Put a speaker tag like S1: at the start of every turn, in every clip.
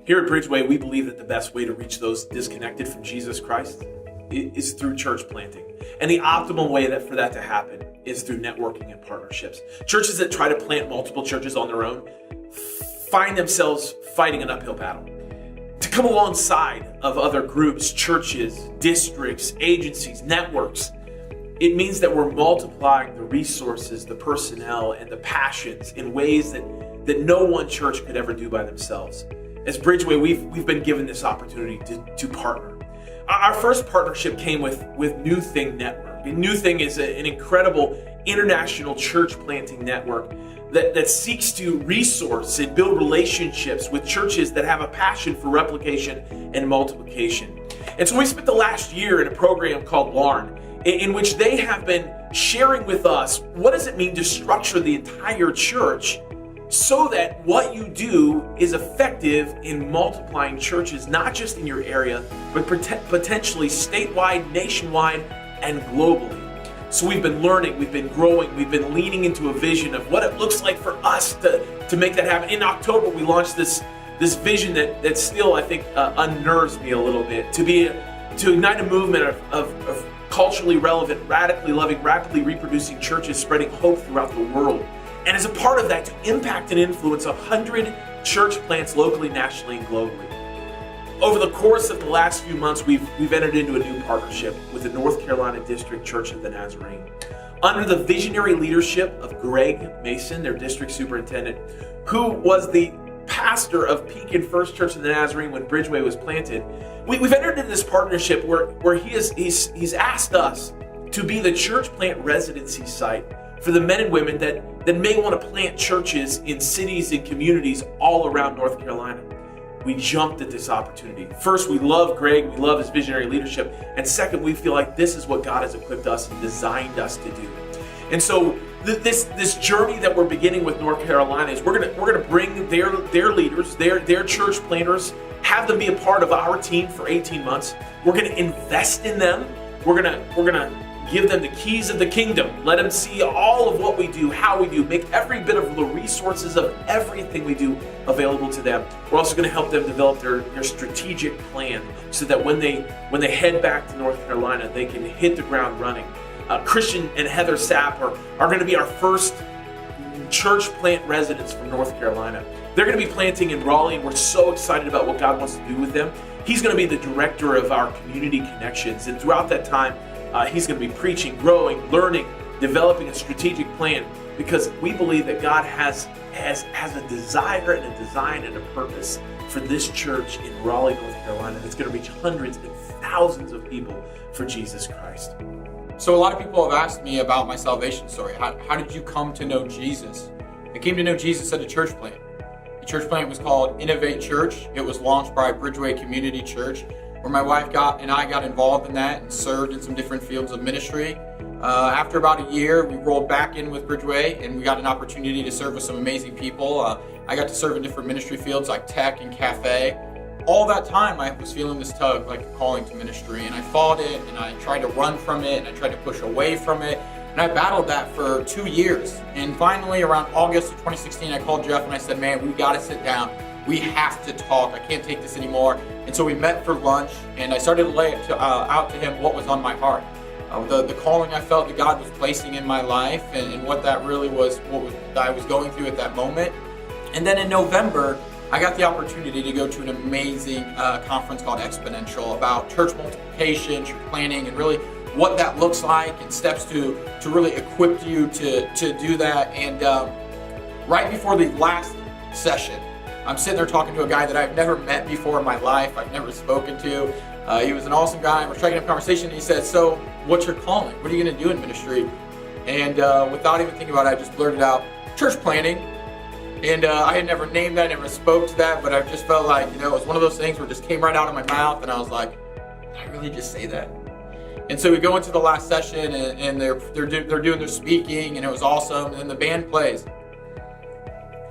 S1: Here at Bridgeway, we believe that the best way to reach those disconnected from Jesus Christ is through church planting. And the optimal way for that to happen is through networking and partnerships. Churches that try to plant multiple churches on their own find themselves fighting an uphill battle. To come alongside of other groups, churches, districts, agencies, networks, it means that we're multiplying the resources, the personnel, and the passions in ways that no one church could ever do by themselves. As Bridgeway, we've been given this opportunity to partner. Our first partnership came with New Thing Network. And New Thing is an incredible international church planting network that seeks to resource and build relationships with churches that have a passion for replication and multiplication. And so we spent the last year in a program called LARN, in which they have been sharing with us what does it mean to structure the entire church so that what you do is effective in multiplying churches, not just in your area, but potentially statewide, nationwide, and globally. So we've been learning, we've been growing, we've been leaning into a vision of what it looks like for us to make that happen. In October, we launched this vision that still, I think, unnerves me a little bit, to ignite a movement of culturally relevant, radically loving, rapidly reproducing churches spreading hope throughout the world. And as a part of that, to impact and influence 100 church plants locally, nationally, and globally. Over the course of the last few months, we've entered into a new partnership with the North Carolina District Church of the Nazarene. Under the visionary leadership of Greg Mason, their district superintendent, who was the pastor of Pekin First Church of the Nazarene when Bridgeway was planted, we've entered into this partnership where he's asked us to be the church plant residency site for the men and women that may want to plant churches in cities and communities all around North Carolina. We jumped at this opportunity. First, we love Greg, we love his visionary leadership, and second, we feel like this is what God has equipped us and designed us to do. And so this journey that we're beginning with North Carolina is we're gonna bring their leaders, their church planters, have them be a part of our team for 18 months. We're gonna invest in them. We're gonna give them the keys of the kingdom. Let them see all of what we do, how we do, make every bit of the resources of everything we do available to them. We're also going to help them develop their strategic plan so that when they head back to North Carolina, they can hit the ground running. Christian and Heather Sapp are going to be our first church plant residents from North Carolina. They're going to be planting in Raleigh, and we're so excited about what God wants to do with them. He's going to be the director of our community connections, and throughout that time, he's going to be preaching, growing, learning, developing a strategic plan, because we believe that God has a desire and a design and a purpose for this church in Raleigh, North Carolina, that's going to reach hundreds and thousands of people for Jesus Christ.
S2: So a lot of people have asked me about my salvation story. How did you come to know Jesus? I came to know Jesus at a church plant. The church plant was called Innovate Church. It was launched by Bridgeway Community Church, where my wife and I got involved in that and served in some different fields of ministry. After about a year, we rolled back in with Bridgeway, and we got an opportunity to serve with some amazing people. I got to serve in different ministry fields like tech and cafe. All that time, I was feeling this tug, like a calling to ministry, and I fought it, and I tried to run from it, and I tried to push away from it, and I battled that for 2 years. And finally, around August of 2016, I called Jeff and I said, man, we got to sit down. We have to talk. I can't take this anymore. And so we met for lunch, and I started to lay out to him what was on my heart. The calling I felt that God was placing in my life, and what that really was, I was going through at that moment. And then in November, I got the opportunity to go to an amazing conference called Exponential about church multiplication, church planning, and really what that looks like and steps to really equip you to do that. And right before the last session, I'm sitting there talking to a guy that I've never met before in my life, I've never spoken to. He was an awesome guy. We're striking up a conversation, and he said, so what's your calling? What are you going to do in ministry? And without even thinking about it, I just blurted out, church planning. And I had never named that, never spoke to that, but I just felt like, it was one of those things where it just came right out of my mouth, and I was like, did I really just say that? And so we go into the last session, and they're doing their speaking, and it was awesome, and then the band plays.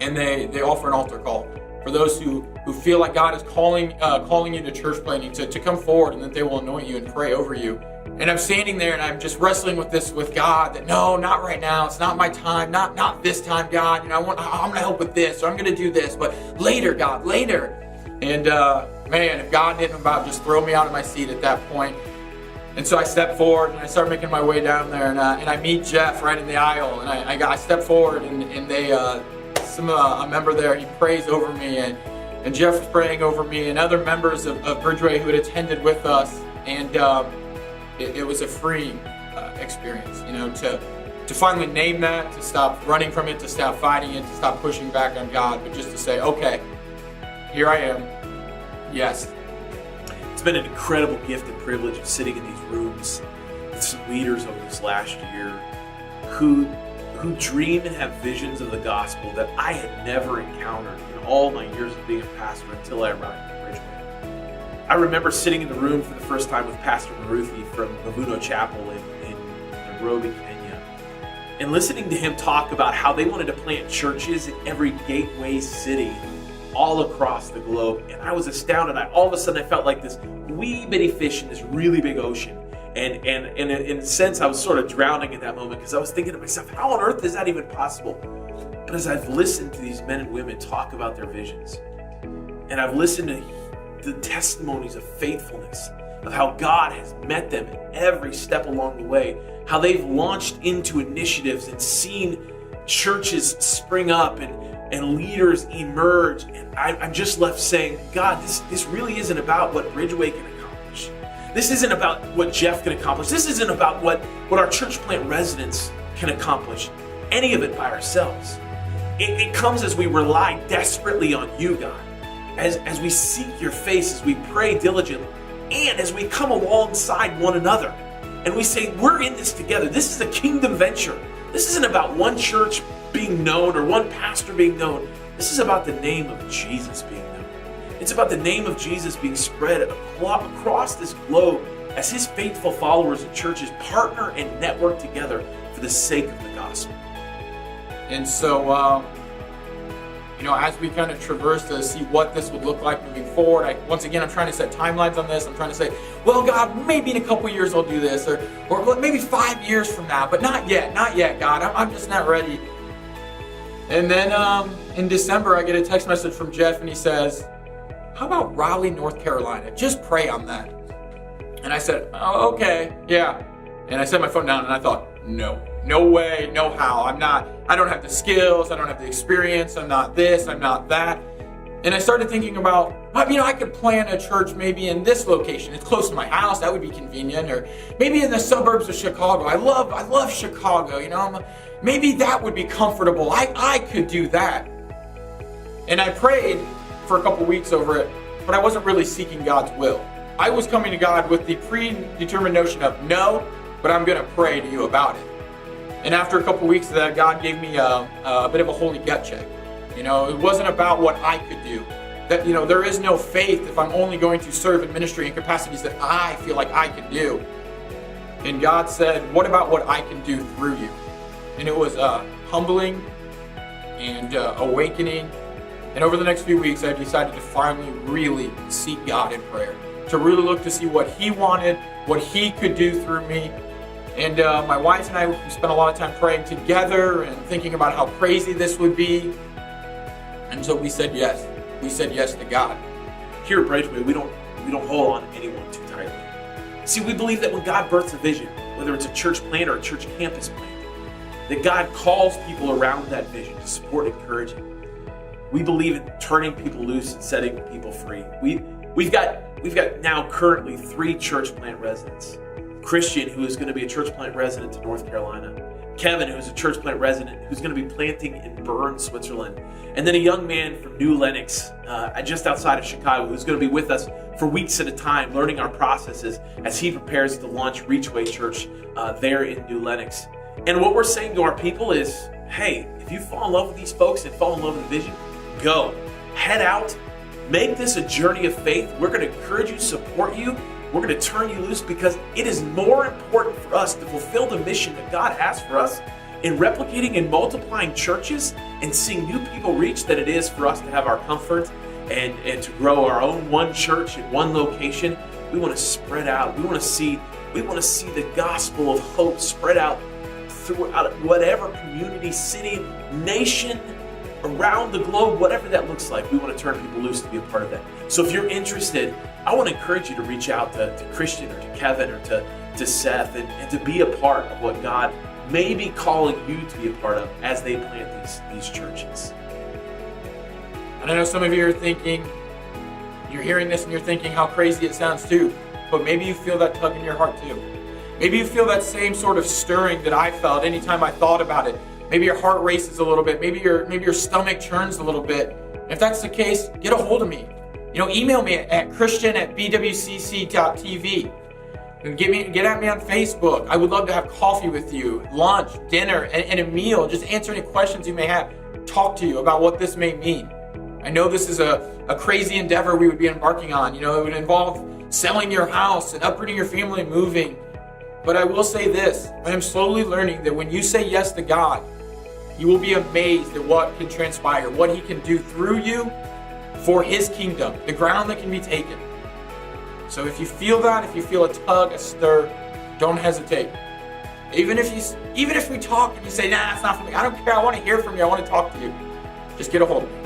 S2: And they offer an altar call for those who feel like God is calling you to church planting, to come forward, and that they will anoint you and pray over you. And I'm standing there and I'm just wrestling with this with God, that no, not right now. It's not my time. Not this time, God. I'm going to help with this, or I'm going to do this, but later, God, later. And man, if God didn't about just throw me out of my seat at that point. And so I stepped forward and I started making my way down there, and I meet Jeff right in the aisle, and I step forward, and they a member there, he prays over me, and Jeff was praying over me, and other members of Bridgeway who had attended with us, and it was a freeing experience, to finally name that, to stop running from it, to stop fighting it, to stop pushing back on God, but just to say, okay, here I am. Yes.
S1: It's been an incredible gift and privilege of sitting in these rooms with some leaders over this last year who dream and have visions of the gospel that I had never encountered in all my years of being a pastor until I arrived at Bridgeway. I remember sitting in the room for the first time with Pastor Maruthi from Mavuno Chapel in Nairobi, Kenya, and listening to him talk about how they wanted to plant churches in every gateway city all across the globe. And I was astounded. All of a sudden I felt like this wee bitty fish in this really big ocean. And in a sense, I was sort of drowning in that moment because I was thinking to myself, how on earth is that even possible? But as I've listened to these men and women talk about their visions, and I've listened to the testimonies of faithfulness, of how God has met them at every step along the way, how they've launched into initiatives and seen churches spring up and leaders emerge, and I'm just left saying, God, this really isn't about what Bridgeway can accomplish. This isn't about what Jeff can accomplish. This isn't about what our church plant residents can accomplish. Any of it by ourselves. It comes as we rely desperately on you, God. As we seek your face, as we pray diligently, and as we come alongside one another. And we say, we're in this together. This is a kingdom venture. This isn't about one church being known or one pastor being known. This is about the name of Jesus being known. It's about the name of Jesus being spread across this globe as his faithful followers and churches partner and network together for the sake of the gospel.
S2: And so, as we kind of traverse to see what this would look like moving forward, I'm trying to set timelines on this. I'm trying to say, well, God, maybe in a couple years I'll do this, or maybe 5 years from now, but not yet, God. I'm just not ready. And then in December, I get a text message from Jeff, and he says, how about Raleigh, North Carolina? Just pray on that. And I said, oh, okay, yeah. And I set my phone down, and I thought, no way, no how. I don't have the skills, I don't have the experience, I'm not this, I'm not that. And I started thinking about, I could plant a church maybe in this location. It's close to my house, that would be convenient. Or maybe in the suburbs of Chicago. I love Chicago, maybe that would be comfortable. I could do that. And I prayed for a couple weeks over it, but I wasn't really seeking God's will. I was coming to God with the predetermined notion of, no, but I'm going to pray to you about it. And after a couple weeks of that, God gave me a bit of a holy gut check. It wasn't about what I could do. That, there is no faith if I'm only going to serve in ministry in capacities that I feel like I can do. And God said, what about what I can do through you? And it was humbling and awakening. And over the next few weeks, I decided to finally really seek God in prayer. To really look to see what he wanted, what he could do through me. And my wife and I, we spent a lot of time praying together and thinking about how crazy this would be. And so we said yes. We said yes to God.
S1: Here at Bridgeway, we don't hold on to anyone too tightly. See, we believe that when God births a vision, whether it's a church plant or a church campus plant, that God calls people around that vision to support and encourage it. We believe in turning people loose and setting people free. We've got now currently 3 church plant residents. Christian, who is going to be a church plant resident in North Carolina. Kevin, who is a church plant resident, who's going to be planting in Bern, Switzerland. And then a young man from New Lenox, just outside of Chicago, who's going to be with us for weeks at a time, learning our processes as he prepares to launch Bridgeway Church there in New Lenox. And what we're saying to our people is, hey, if you fall in love with these folks and fall in love with the vision, go. Head out. Make this a journey of faith. We're going to encourage you, support you. We're going to turn you loose because it is more important for us to fulfill the mission that God has for us in replicating and multiplying churches and seeing new people reach than it is for us to have our comfort and to grow our own one church in one location. We want to spread out. We want to see the gospel of hope spread out throughout whatever community, city, nation around the globe, whatever that looks like. We want to turn people loose to be a part of that. So if you're interested, I want to encourage you to reach out to Christian or to Kevin or to Seth and to be a part of what God may be calling you to be a part of as they plant these churches.
S2: And I know some of you are thinking, you're hearing this and you're thinking how crazy it sounds too, but maybe you feel that tug in your heart too. Maybe you feel that same sort of stirring that I felt anytime I thought about it. Maybe your heart races a little bit. Maybe your stomach churns a little bit. If that's the case, get a hold of me. Email me at christian@bwcc.tv. And get at me on Facebook. I would love to have coffee with you, lunch, dinner, and a meal. Just answer any questions you may have. Talk to you about what this may mean. I know this is a crazy endeavor we would be embarking on. It would involve selling your house and uprooting your family and moving. But I will say this, I am slowly learning that when you say yes to God, you will be amazed at what can transpire, what He can do through you for His kingdom, the ground that can be taken. So if you feel that, if you feel a tug, a stir, don't hesitate. Even if we talk and you say, nah, it's not for me, I don't care, I want to hear from you, I want to talk to you. Just get a hold of me.